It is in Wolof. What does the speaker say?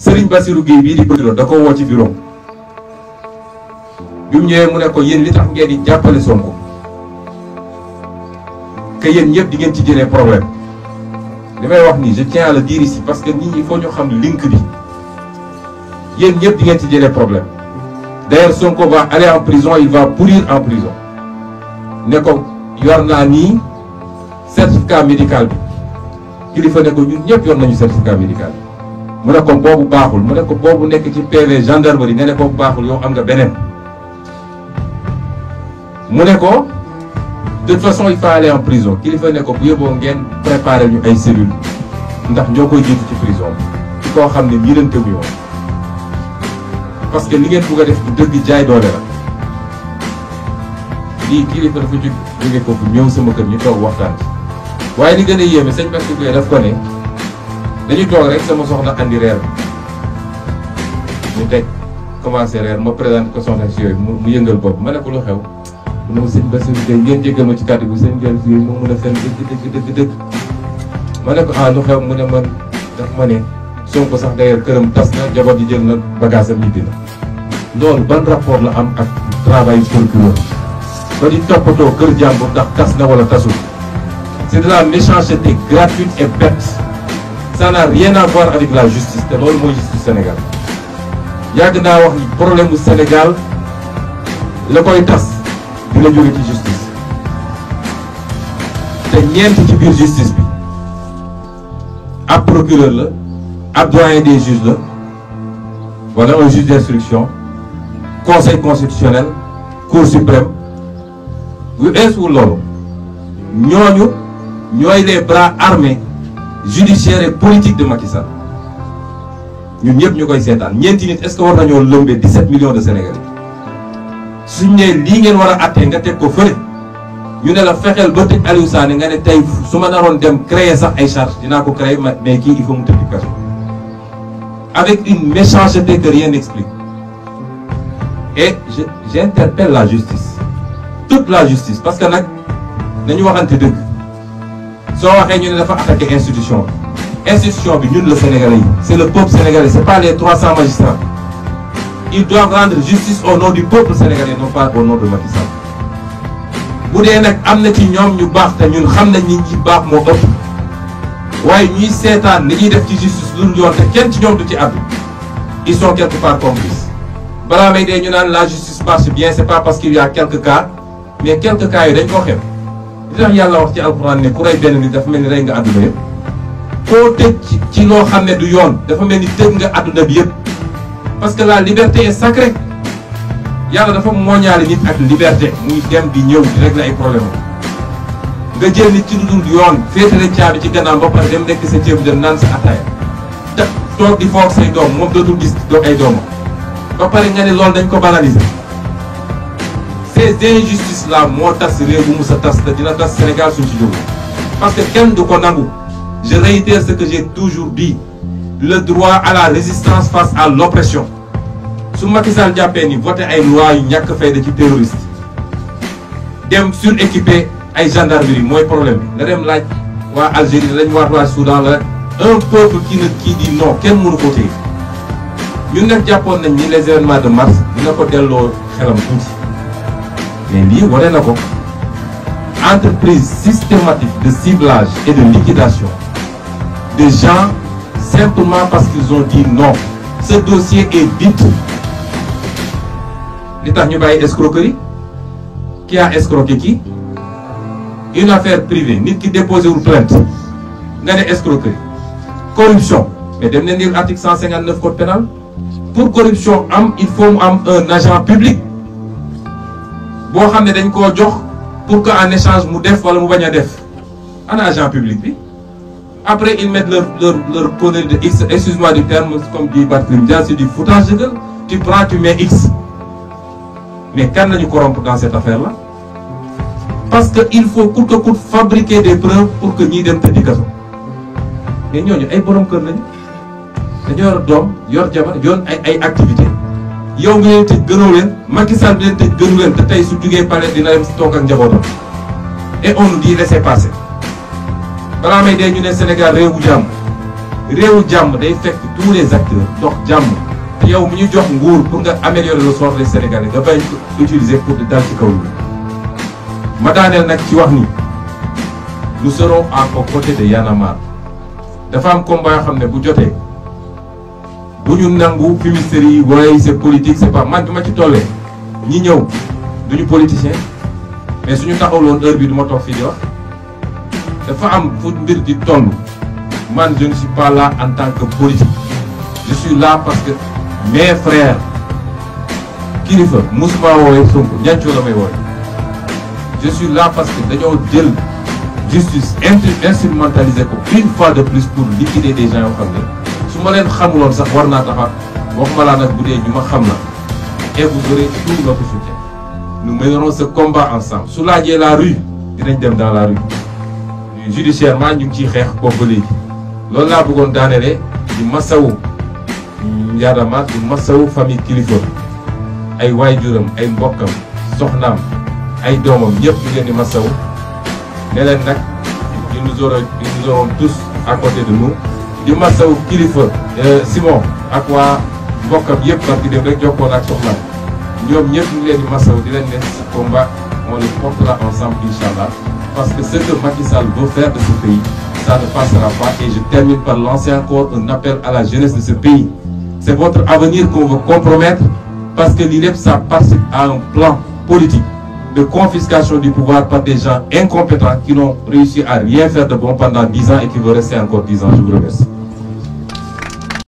Serigne Bassirou Gueye bii di procureur da ko woo ci bureau bi mu ñëwee mu ne ko yéen li tax ngeen di jàppale Sonko que yéen ñëpp di ngeen ci jëlee problème li may wax nii je tiens à le dire ici parce que nit ñi il faut ñu xam link bi yéen ñëpp di ngeen ci jëlee problème d'ailleurs Sonko va aller en prison il va pourrir en prison ne ko yor naa nii certificat médical bi kilifa ne ko ñun ñëpp yor nañu certificat médical bi mu ne ko boobu baaxul mu ne ko boobu nekk ci PV gendarmerie nga ne boobu baaxul yow am nga beneen mu ne ko de toute façon il faut aller en prison kilifa ne ko bu yóbboo ngeen préparer ñu ay cellules ndax ñoo koy jiitu ci prison bi koo xam ne miinante wu yoon parce que li ngeen bugg a def bu dëgg jaay doole la lii kilifa dafa jóge ko bu ñëw sama kër ñu toog waxtaan ci waaye li gën a yéeme sëñ Bassirou Gueye daf ko ne dañuy toog rek sama soxna andi reer ñu teg commencé reer ma présente ko soxna si yooyu mu yëngal bopp ma ne ko lu xew mu ne ma sëñ Bassirou Gueye ngeen jéggal ma ci kàddu bu sëñ Bassirou Gueye moo mën a fen dëgg ma ne ko ah lu xew mu ne man daf ma ne Sonko sax d'ailleurs këram tas na jabar ji jël na bagage am ñibbi na loolu ban rapport la am ak travail procureur ba di toppatoo kër jàmbur ndax tas na wala tasul c'est de la méchanceté gratuite et bête ça n'a rien à voir avec la justice te loolu mooy justice Sénégal yàgg naa wax ni problème bu Sénégal la koy tas di la jóge ci justice te ñeent ci biir justice bi ab procureur la ab doyen des juges la wala un juge d'instruction conseil constitutionnel cour suprême bu eesuwul loolu ñooñu ñooy les bras armés judiciaires et politiques de Macky Sall ñun ñëpp ñu koy seetaan ñeenti nit est-ce que war nañoo lëmbee 17 millions de Sénégalais suñ ne lii ngeen war a attee nga teg ko fële ñu ne la fexeel ba tëj Aliou Sané nga ne tey su ma naroon dem créer sax ay charges dinaa ko créer mais kii il faut mu tëdd kaso avec une méchanceté que rien n'explique et j'interpelle la justice toute la justice parce que nag nañu waxante dëgg soo waxee ñu ne dafa attaqué institution bi ñun la Sénégalais yi c'est le peuple sénégalais c'est pas les 300 magistrats ils doivent rendre justice au nom du peuple sénégalais non pas au nom de Macky Sall bu dee nag am na ci ñoom ñu baax te ñun xam nañ ñi ci baax moo ëpp waaye ñuy seetaan li ñuy def ci justice lu dul yoon te kenn ci ñoom du ci àddu ils sont quelque part complices balaa may dee ñu naan la justice marche bien c'est pas parce qu'il y a quelques cas mais quelques cas yi dañ koo xeeb li tax yàlla wax ci alxuraan ne ku rey benn nit dafa mel ni rey nga àdduna yëpp koo tëj ci loo xam ne du yoon dafa mel ni tëj nga àdduna bi yëpp parce que la liberté est sacrée yàlla dafa mooñaale nit ak liberté muy dem di ñëw di régler ay problème nga jël nit ci lu dul yoon féetale caabi ci gannaaw ba pare dem nekk sa ceebu dem naan sa ataaya te toog di foog say doom moom dootul gis ay doomam ba pare nga ne loolu dañ ko banaliser ces injustices là moo tas réew bu mu sa tas te dina tas Sénégal suñ ci jógu parce que kenn du ko nangu je réitère ce que j'ai toujours dit le droit à la résistance face à l'oppression su Macky Sall jàppee ni voté ay loi yu ñàkk fayda ci terroriste dem suréquipé ay gendarmerie mooy problème bi nga dem laaj waa Algérie lañ waat waa Soudan la un peuple qui dit non kenn mënu ko téye ñun nag jàppoon nañ ni les événements de mars dina ko delloo xelam tuuti mais lii wane na ko entreprise systématique de ciblage et de liquidation de gens simplement parce qu'ils ont dit non ce dossier est vide li tax ñu bàyyi escroquerie qui a escroqué qui une affaire privée nit ki déposé wul plainte nga ne escroquerie corruption mais dem na lire article 159 code pénal pour corruption am il faut mu am un agent public boo xam ne dañ koo jox pour que en échange mu def wala mu bañ a def ana agent public bi après ils mettent leur connerie de X excuse-moi du terme comme dit Barthélémy Dias c'est du foutage de gueule tu prends tu mets X mais kan lañu corrompre dans cette affaire là parce que il faut coûte que coûte fabriquer des preuves pour que ñiy dem tëddi kaso mais ñooñu ay borom kër lañu dañoo yor doom yor jabar yoon ay activité yow nga leen tëj gënoo leen Macky Sall bi leen tëj gënu leen te tey su jugee palais dina dem si toog ak njabootam et on nous dit laissez passer balaa may dee ñu ne Sénégal réew bu jàmm réewu jàmm day fekk tous les acteurs dox jàmm te yow mi ñu jox nguur pour nga améliorer le sort des Sénégalais nga bañ ko utiliser pour di dal ci kaw ñu ma daaneel nag ci wax ni nous serons aux côtés de Y'en a marre dafa am combat yoo xam ne bu jotee bu ñu nangu fumisterie yi waaye c'est politique c'est pas man bi ma ci tollee ñi ñëw duñu politicien mais suñu taxawloon heure bi du ma toog fii di wax dafa am fu mbir di toll man je ne suis pas là en tant que politique je suis là parce que mes frères kilifa musuma woowee Sonko ñancoo la may woowe je suis là parce que dañoo jël justice instrumentalisé ko une fois de plus pour liquider des gens yoo xam ne su ma leen xamuloon sax war naa taxa waxuma laa nag bu dee ñu ma xam na et vous aurez tout notre soutien nous mènerons ce combat ensemble su laajee la rue dinañ dem dans la rue judiciairement ñu ngi ciy xeex boobu ba léegi loolu laa bëggoon daanelee di masawu Y'en a marre di masawu famille kilifa ay waajuram ay mbokkam soxnaam ay doomam ñëpp ñu leen di masawu ne leen nag nous aurons tous à côté de nous di masawu kilifa Simon ak waa mbokkam yëpp parce que dem rek jokkoon ak soxnaam ñoom ñëpp ñu leen di masawu di leen ne ce combat on le portera ensemble inchallah parce que ce que Macky Sall veut faire de ce pays ça ne passera pas et je termine par lancer encore un appel à la jeunesse de ce pays. C'est votre avenir qu'on veut compromettre parce que l'INEP ça participe à un plan politique de confiscation du pouvoir par des gens incompétents qui n'ont réussi à rien faire de bon pendant 10 ans et qui veulent rester encore 10 ans. Je vous remercie.